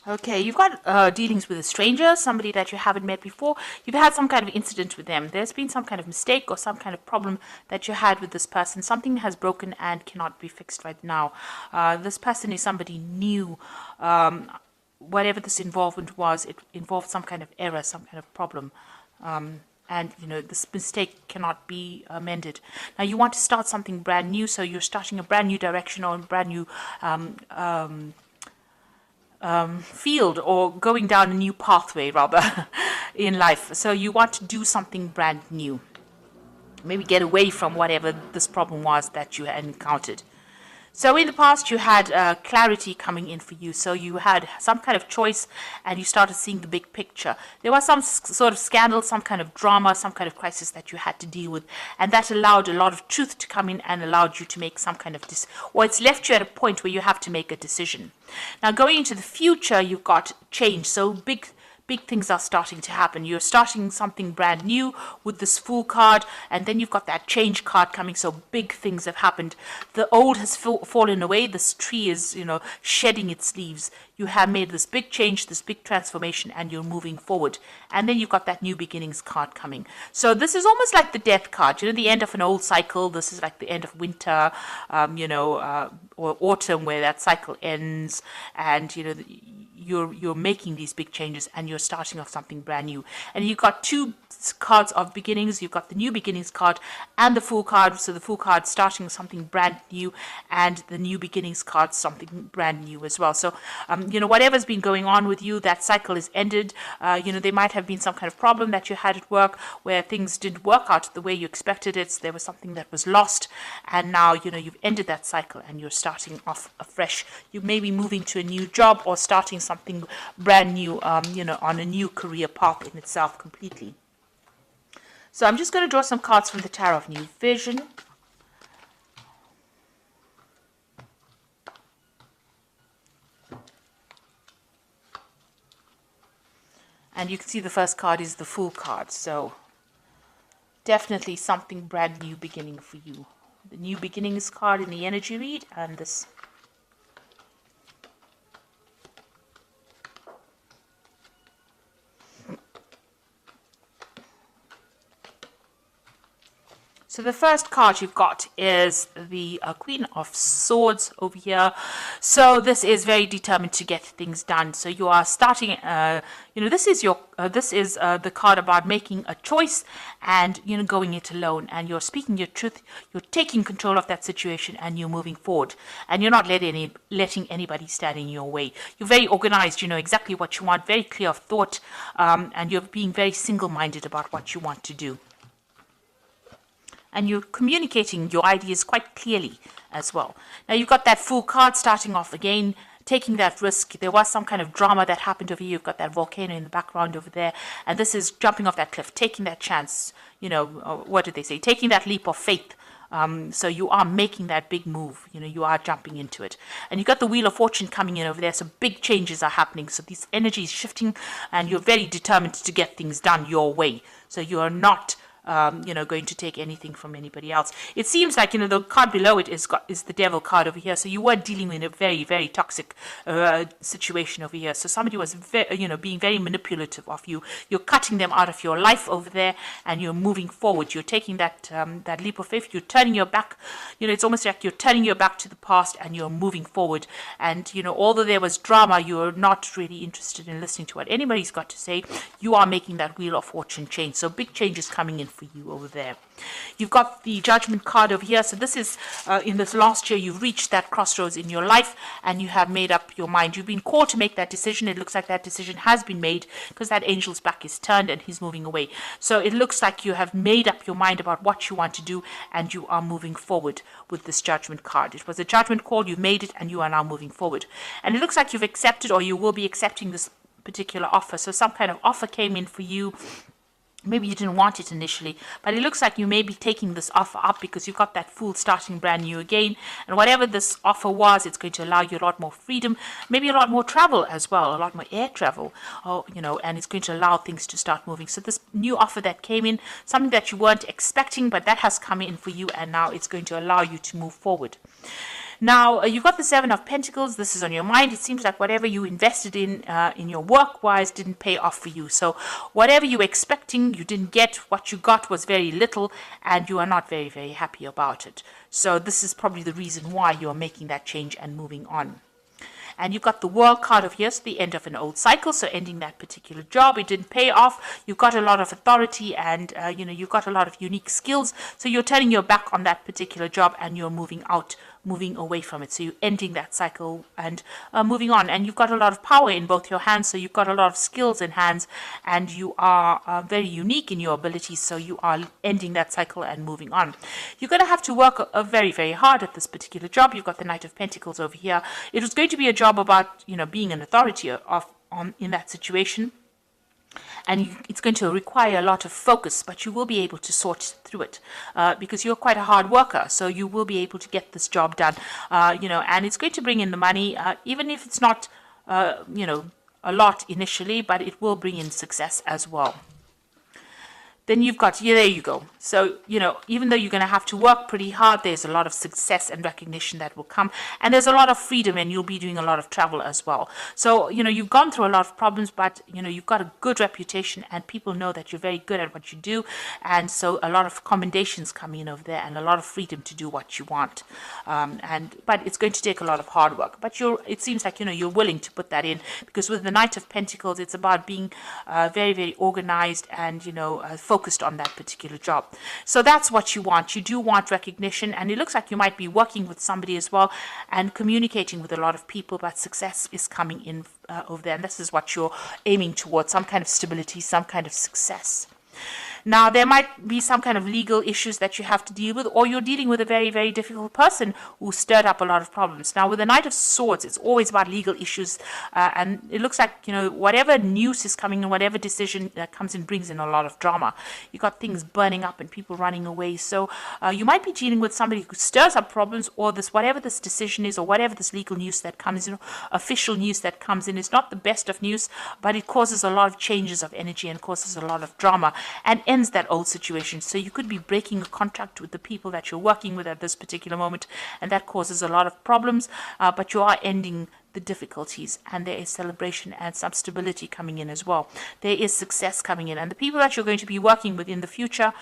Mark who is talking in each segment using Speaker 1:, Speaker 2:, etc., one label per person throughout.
Speaker 1: Okay, you've got dealings with a stranger, somebody that you haven't met before. You've had some kind of incident with them. There's been some kind of mistake or some kind of problem that you had with this person. Something has broken and cannot be fixed right now. This person is somebody new. Whatever this involvement was, it involved some kind of error, some kind of problem. And this mistake cannot be amended. Now you want to start something brand new, so you're starting a brand new direction or a brand new field, or going down a new pathway rather in life. So you want to do something brand new, maybe get away from whatever this problem was that you had encountered. So in the past, you had clarity coming in for you. So you had some kind of choice and you started seeing the big picture. There was some sort of scandal, some kind of drama, some kind of crisis that you had to deal with. And that allowed a lot of truth to come in and allowed you to make some kind of or it's left you at a point where you have to make a decision. Now going into the future, you've got change. So big things are starting to happen. You're starting something brand new with this Fool card, and then you've got that change card coming. So big things have happened. The old has fallen away. This tree is, shedding its leaves. You have made this big change, this big transformation, and you're moving forward. And then you've got that new beginnings card coming. So this is almost like the death card, the end of an old cycle. This is like the end of winter, or autumn, where that cycle ends, and you're making these big changes and you're starting off something brand new. And you've got two cards of beginnings. You've got the new beginnings card and the Fool card. So the Fool card starting something brand new, and the new beginnings card something brand new as well. So whatever's been going on with you, that cycle is ended. There might have been some kind of problem that you had at work where things didn't work out the way you expected it. So there was something that was lost, and now you've ended that cycle and you're starting off afresh. You may be moving to a new job or starting something brand new, on a new career path in itself completely. So I'm just going to draw some cards from the Tarot of New Vision. And you can see the first card is the Fool card. So definitely something brand new beginning for you. The new beginnings card in the energy read, and this. So the first card you've got is the Queen of Swords over here. So this is very determined to get things done. So you are starting, this is the card about making a choice and, going it alone. And you're speaking your truth. You're taking control of that situation and you're moving forward. And you're not letting anybody stand in your way. You're very organized. You know exactly what you want, very clear of thought. And you're being very single-minded about what you want to do. And you're communicating your ideas quite clearly as well. Now you've got that Fool card starting off again, taking that risk. There was some kind of drama that happened over here. You've got that volcano in the background over there. And this is jumping off that cliff, taking that chance, what did they say? Taking that leap of faith. So you are making that big move, you are jumping into it. And you've got the Wheel of Fortune coming in over there. So big changes are happening. So this energy is shifting and you're very determined to get things done your way. So you are not going to take anything from anybody else. It seems like, the card below it is the Devil card over here. So you were dealing with a very, very toxic situation over here. So somebody was, being very manipulative of you. You're cutting them out of your life over there, and you're moving forward. You're taking that leap of faith. You're turning your back. It's almost like you're turning your back to the past, and you're moving forward. And although there was drama, you're not really interested in listening to what anybody's got to say. You are making that Wheel of Fortune change. So big changes coming in for you over there. You've got the Judgment card over here. So this is in this last year you've reached that crossroads in your life and you have made up your mind. You've been called to make that decision. It looks like that decision has been made because that angel's back is turned and he's moving away. So it looks like you have made up your mind about what you want to do and you are moving forward with this Judgment card. It was a judgment call, you made it, and you are now moving forward. And it looks like you've accepted, or you will be accepting, this particular offer. So some kind of offer came in for you. Maybe you didn't want it initially, but it looks like you may be taking this offer up because you've got that Fool starting brand new again. And whatever this offer was, it's going to allow you a lot more freedom, maybe a lot more travel as well, a lot more air travel, and it's going to allow things to start moving. So this new offer that came in, something that you weren't expecting, but that has come in for you, and now it's going to allow you to move forward. Now, you've got the Seven of Pentacles. This is on your mind. It seems like whatever you invested in your work-wise didn't pay off for you. So whatever you were expecting, you didn't get. What you got was very little, and you are not very, very happy about it. So this is probably the reason why you're making that change and moving on. And you've got the World card of here, so the end of an old cycle, so ending that particular job. It didn't pay off. You've got a lot of authority, and you've got a lot of unique skills. So you're turning your back on that particular job, and you're moving away from it. So you're ending that cycle and moving on. And you've got a lot of power in both your hands, so you've got a lot of skills in hands, and you are very unique in your abilities. So you are ending that cycle and moving on. You're going to have to work very, very hard at this particular job. You've got the Knight of Pentacles over here. It was going to be a job about being an authority in that situation, and it's going to require a lot of focus, but you will be able to sort through it because you're quite a hard worker, so you will be able to get this job done, and it's going to bring in the money, even if it's not a lot initially, but it will bring in success as well. Then you've got, there you go. So, even though you're going to have to work pretty hard, there's a lot of success and recognition that will come. And there's a lot of freedom, and you'll be doing a lot of travel as well. So, you've gone through a lot of problems, but, you've got a good reputation, and people know that you're very good at what you do. And so a lot of commendations come in over there, and a lot of freedom to do what you want. But it's going to take a lot of hard work. But it seems like, you're willing to put that in, because with the Knight of Pentacles, it's about being very, very organized and, focused on that particular job. So that's what you want. You do want recognition, and it looks like you might be working with somebody as well and communicating with a lot of people, but success is coming in over there, and this is what you're aiming towards, some kind of stability, some kind of success. Now, there might be some kind of legal issues that you have to deal with, or you're dealing with a very, very difficult person who stirred up a lot of problems. Now, with the Knight of Swords, it's always about legal issues, and it looks like, whatever news is coming and whatever decision that comes in brings in a lot of drama. You got things burning up and people running away. So you might be dealing with somebody who stirs up problems, or whatever this decision is, or whatever this legal news that comes in, official news that comes in, is not the best of news, but it causes a lot of changes of energy and causes a lot of drama and ends that old situation. So you could be breaking a contract with the people that you're working with at this particular moment, and that causes a lot of problems, but you are ending the difficulties, and there is celebration and some stability coming in as well. There is success coming in, and the people that you're going to be working with in the future,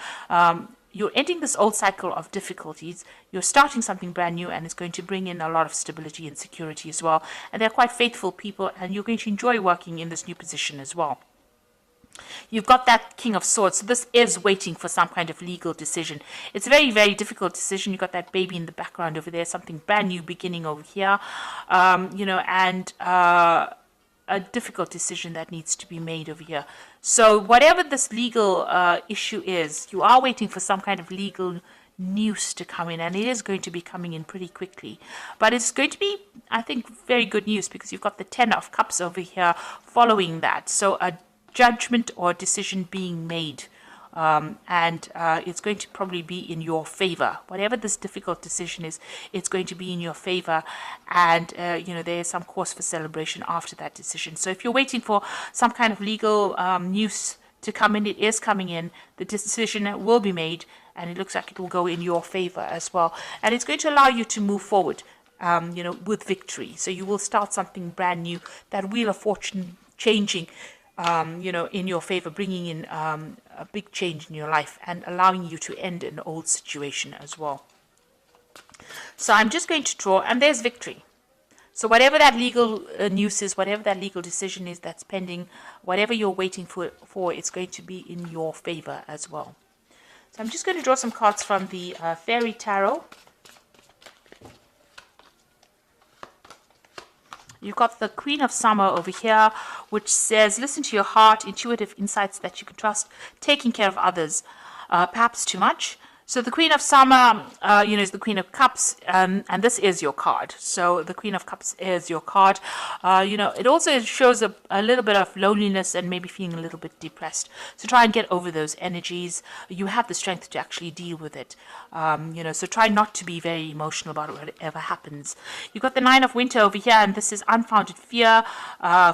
Speaker 1: you're ending this old cycle of difficulties, you're starting something brand new, and it's going to bring in a lot of stability and security as well. And they're quite faithful people, and you're going to enjoy working in this new position as well. You've got that King of Swords. So this is waiting for some kind of legal decision. It's a very, very difficult decision. You've got that baby in the background over there, something brand new beginning over here, and a difficult decision that needs to be made over here. So whatever this legal issue is, you are waiting for some kind of legal news to come in, and it is going to be coming in pretty quickly. But it's going to be, I think, very good news, because you've got the Ten of Cups over here following that. So a judgment or decision being made, and it's going to probably be in your favor. Whatever this difficult decision is, it's going to be in your favor, and there is some cause for celebration after that decision. So if you're waiting for some kind of legal news to come in, it is coming in. The decision will be made, and it looks like it will go in your favor as well, and it's going to allow you to move forward with victory. So you will start something brand new, that wheel of fortune changing in your favor, bringing in a big change in your life and allowing you to end an old situation as well. So I'm just going to draw, and there's victory. So whatever that legal news is, whatever that legal decision is that's pending, whatever you're waiting for, it's going to be in your favor as well. So I'm just going to draw some cards from the Fairy Tarot. You've got the Queen of Summer over here, which says, listen to your heart, intuitive insights that you can trust, taking care of others, perhaps too much. So the Queen of Summer, is the Queen of Cups, and this is your card. So the Queen of Cups is your card. It also shows a little bit of loneliness and maybe feeling a little bit depressed. So try and get over those energies. You have the strength to actually deal with it. So try not to be very emotional about whatever happens. You've got the Nine of Winter over here, and this is unfounded fear,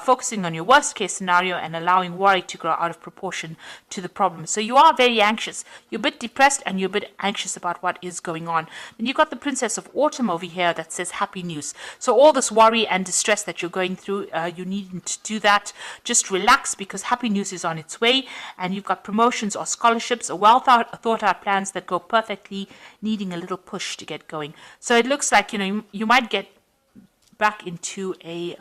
Speaker 1: focusing on your worst case scenario and allowing worry to grow out of proportion to the problem. So you are very anxious. You're a bit depressed and you're a bit anxious about what is going on. Then you've got the Princess of Autumn over here that says happy news. So all this worry and distress that you're going through, you needn't do that. Just relax, because happy news is on its way. And you've got promotions or scholarships or well thought out plans that go perfectly, needing a little push to get going. So it looks like, you might get back into a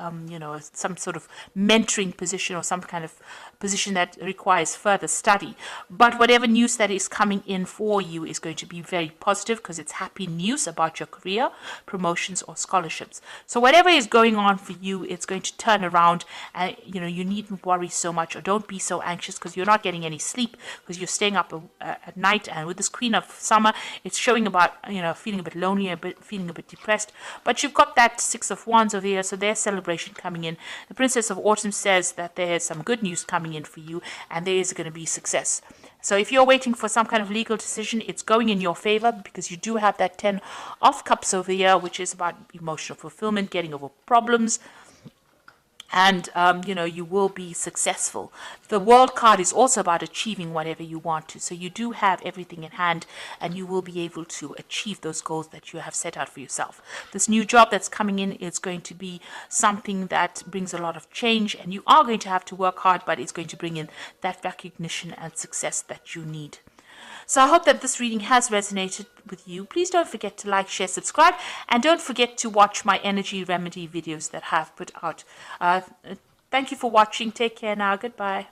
Speaker 1: some sort of mentoring position or some kind of position that requires further study. But whatever news that is coming in for you is going to be very positive, because it's happy news about your career, promotions or scholarships. So whatever is going on for you, it's going to turn around, and you needn't worry so much, or don't be so anxious, because you're not getting any sleep because you're staying up at night. And with this Queen of Summer, it's showing about feeling a bit lonely, feeling a bit depressed. But you've got that Six of Wands over here, so there's celebration coming in. The Princess of Autumn says that there's some good news coming in for you, and there is going to be success. So if you're waiting for some kind of legal decision, it's going in your favor, because you do have that 10 of Cups over here, which is about emotional fulfillment, getting over problems. And, you will be successful. The World card is also about achieving whatever you want to. So you do have everything in hand, and you will be able to achieve those goals that you have set out for yourself. This new job that's coming in is going to be something that brings a lot of change, and you are going to have to work hard, but it's going to bring in that recognition and success that you need. So I hope that this reading has resonated with you. Please don't forget to like, share, subscribe, and don't forget to watch my energy remedy videos that I have put out. Thank you for watching. Take care now. Goodbye.